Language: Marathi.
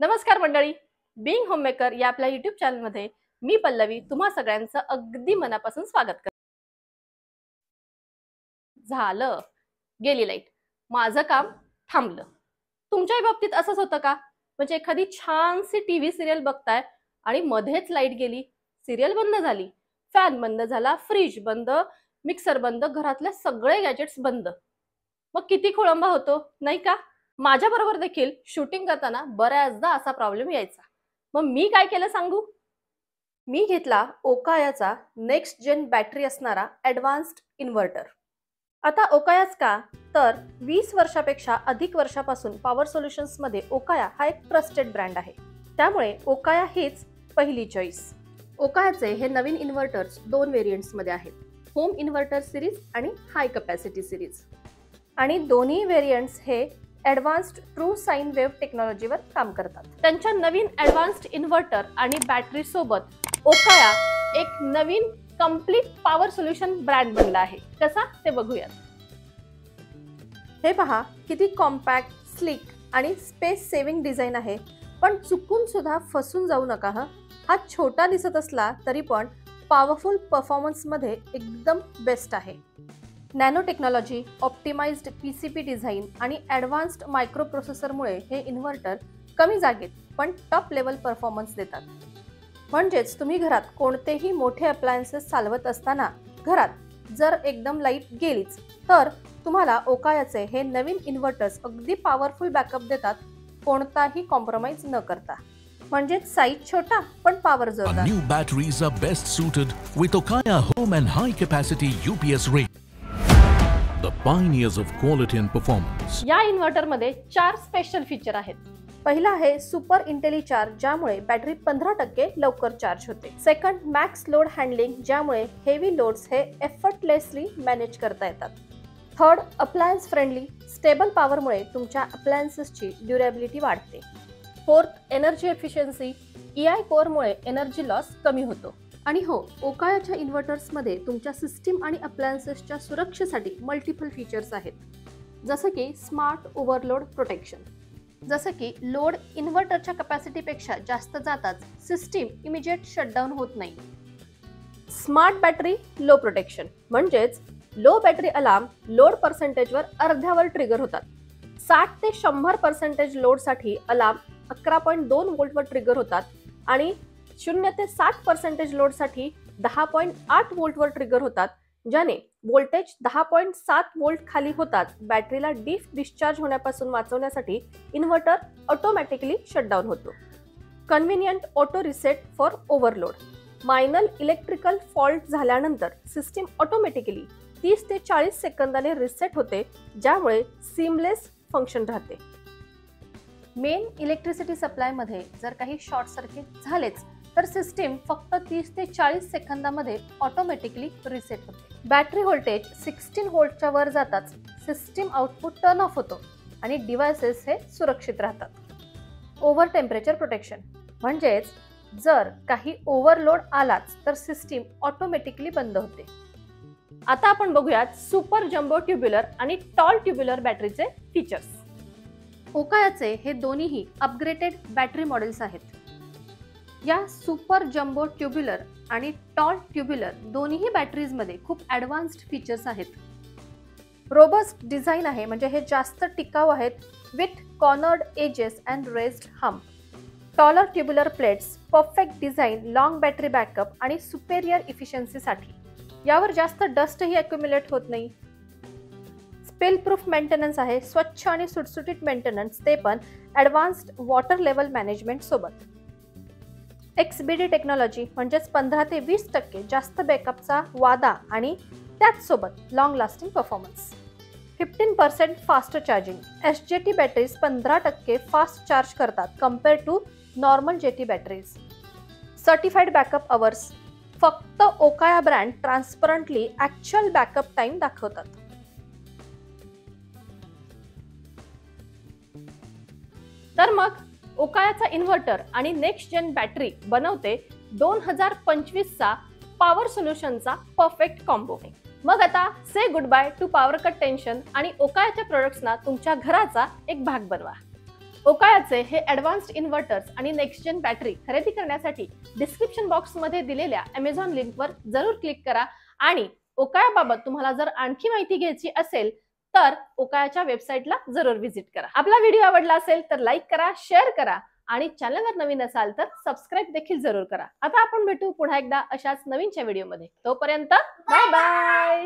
नमस्कार मंडळी, बीइंग होममेकर या आपल्या YouTube चॅनलमध्ये मी पल्लवी तुम्हा सगळ्यांचं अगदी मनापासून स्वागत करते. झालं, गेली लाईट, माझं काम थांबलं. तुमच्याही बाबतीत असंच होतं का? म्हणजे एखादी छानशी टीव्ही सिरियल बघताय आणि मध्येच लाईट गेली, सिरियल बंद झाली, फॅन बंद झाला, फ्रीज बंद, मिक्सर बंद, घरातले सगळे गॅजेट्स बंद. मग किती खोळंबा होतो, नाही का? माझ्या बरोबर देखील शूटिंग करताना बऱ्याचदा असा प्रॉब्लेम यायचा. मग मी काय केलं सांगू? मी घेतला ओकायाचा नेक्स्ट जेन बॅटरी असणारा ॲडव्हान्स्ड इन्व्हर्टर. आता ओकायाच का? तर 20 वर्षापेक्षा अधिक वर्षापासून पॉवर सोल्युशन्स मध्ये ओकाया हा एक ट्रस्टेड ब्रँड आहे. त्यामुळे ओकाया हीच पहिली चॉईस. ओकायाचे हे नवीन इन्व्हर्टर्स 2 व्हेरियंट्स मध्ये आहेत, होम इन्व्हर्टर सिरीज आणि हाय कपॅसिटी सिरीज. आणि दोन्ही व्हेरियंट्स हे ॲडव्हान्स्ड ट्रू साइन वेव्ह टेक्नॉलॉजीवर काम करतात. त्यांच्या नवीन ॲडव्हान्स्ड इन्व्हर्टर आणि बॅटरी सोबत ओकाया एक नवीन कंप्लीट पॉवर सोल्युशन ब्रँड बनला आहे. कसा ते बघूयात. हे पहा, किती कॉम्पॅक्ट, स्लिक आणि स्पेस सेव्हिंग डिझाईन आहे. पण चुकून सुद्धा फसून जाऊ नका हं. हा छोटा दिसत असला तरी पण पॉवरफुल परफॉर्मन्स मध्ये एकदम बेस्ट आहे. Nano technology, optimized PCB design आणि ॲडव्हान्स्ड मायक्रो प्रोसेसरमुळे हे इन्व्हर्टर कमी जागेत पण टॉप लेवल परफॉर्मन्स देतात. म्हणजेच तुम्ही घरात कोणतेही मोठे अप्लायन्सेस चालवत असताना घरात जर एकदम लाईट गेलीच तर तुम्हाला ओकायाचे हे नवीन इन्व्हर्टर्स अगदी पॉवरफुल बॅकअप देतात, कोणताही कॉम्प्रोमाइज न करता. म्हणजेच साईज छोटा पण पॉवर जोरदार. New batteries are best suited with Okaya home and high capacity UPS range. The pioneers of quality and performance. या इन्व्हर्टर मध्ये 4 स्पेशल फीचर आहेत. पहिला आहे सुपर इंटेली चार्ज, ज्यामुळे बॅटरी 15% लवकर चार्ज होते. सेकंड, मॅक्स लोड हँडलिंग, ज्यामुळे हेवी लोड्स हे एफर्टलेसली मॅनेज करता येतात. थर्ड, अप्लायन्स फ्रेंडली, स्टेबल पॉवरमुळे तुमच्या अप्लायन्सेसची ड्युरेबिलिटी वाढते. फोर्थ, एनर्जी एफिशियन्सी, EI कोअरमुळे एनर्जी लॉस कमी होतो. आणि हो, ओकायाच्या इन्व्हर्टर्समध्ये तुमच्या सिस्टीम आणि अप्लायन्सेसच्या सुरक्षेसाठी मल्टिपल फीचर्स आहेत. जसं की स्मार्ट ओव्हरलोड प्रोटेक्शन, जसं की लोड इन्व्हर्टरच्या कॅपॅसिटीपेक्षा जास्त जाताच सिस्टीम इमिजिएट शटडाऊन होत नाही. स्मार्ट बॅटरी लो प्रोटेक्शन, म्हणजेच लो बॅटरी अलार्म लोड पर्सेंटेजवर अर्ध्यावर ट्रिगर होतात. 60 ते 100% लोडसाठी अलार्म 11.2 व्होल्टवर ट्रिगर होतात आणि 0 ते 60% लोडसाठी 10.8 व्होल्टवर ट्रिगर होतात, ज्याने व्होल्टेज 10.7 व्होल्ट खाली होतात. बॅटरीला डीप डिस्चार्ज होण्यापासून वाचवण्यासाठी इन्व्हर्टर ऑटोमॅटिकली शटडाऊन होतो. Convenient auto reset for overload, minor electrical fault झाल्यानंतर सिस्टीम ऑटोमॅटिकली 30 ते 40 सेकंदाने रिसेट होते, ज्यामुळे सीमलेस फंक्शन राहते. मेन इलेक्ट्रिसिटी सप्लाय मध्ये जर काही शॉर्ट सर्किट झालेच तर सिस्टीम फक्त 30 ते 40 सेकंदामध्ये ऑटोमॅटिकली रिसेट होते. बॅटरी व्होल्टेज 16 व्होल्टच्या वर जाताच सिस्टीम आउटपुट टर्न ऑफ होतो आणि डिव्हायसेस हे सुरक्षित राहतात. ओव्हर टेम्परेचर प्रोटेक्शन, म्हणजेच जर काही ओव्हरलोड आलाच तर सिस्टीम ऑटोमॅटिकली बंद होते. आता आपण बघूयात सुपर जम्बो ट्यूब्युलर आणि टॉल ट्यूब्युलर बॅटरीचे फीचर्स. ओकायाचे हे दोन्हीही अपग्रेडेड बॅटरी मॉडेल्स आहेत. या सुपर जम्बो ट्यूब्युलर आणि टॉल ट्यूब्युलर दोन्ही बॅटरीजमध्ये खूप ॲडव्हान्स्ड फीचर्स आहेत. रोबस्ट डिझाईन आहे, म्हणजे हे जास्त टिकाऊ आहेत, with cornered edges and raised hump. Taller tubular plates, perfect design, long battery backup आणि सुपेरियर इफिशियन्सीसाठी. यावर जास्त डस्टही अक्युम्युलेट होत नाही. स्पिल प्रूफ मेंटेनन्स आहे, स्वच्छ आणि सुटसुटीत मेंटेनन्स, ते पण ॲडव्हान्स्ड वॉटर लेवल मॅनेजमेंट सोबत. XBD टेक्नॉलॉजी, म्हणजेच 15 ते 20% जास्त बॅकअपचा वादा आणि त्याचसोबत long lasting performance. 15% fast charging, SJT batteries 15% fast charge करतात compare to normal JT batteries. Certified backup hours, फक्त Okaya brand transparently actual backup time दाखवतात. तर मग ओकायाचा इन्व्हर्टर आणि नेक्स्ट जेन बॅटरी बनवते 2025चा पॉवर सोल्युशनचा परफेक्ट कॉम्बो. मग आता say good bye to power cut tension आणि ओकायाच्या प्रोडक्ट्सना तुमच्या घराचा एक भाग बनवा. ओकायाचे हे ॲडव्हान्स्ड इन्व्हर्टर्स आणि नेक्स्ट जेन बॅटरी खरेदी करण्यासाठी डिस्क्रिप्शन बॉक्समध्ये दिलेल्या Amazon लिंकवर जरूर क्लिक करा आणि ओकायाबाबत तुम्हाला जर आणखी माहिती घ्यायची असेल तर ओकायाच्या वेबसाईटला जरूर व्हिजिट करा. आपला व्हिडिओ आवडला असेल तर लाईक करा, शेअर करा आणि चॅनलवर नवीन असाल तर सबस्क्राईब देखील जरूर करा. आता आपण भेटू पुन्हा एकदा अशाच नवीनच्या व्हिडिओमध्ये. तोपर्यंत बाय बाय.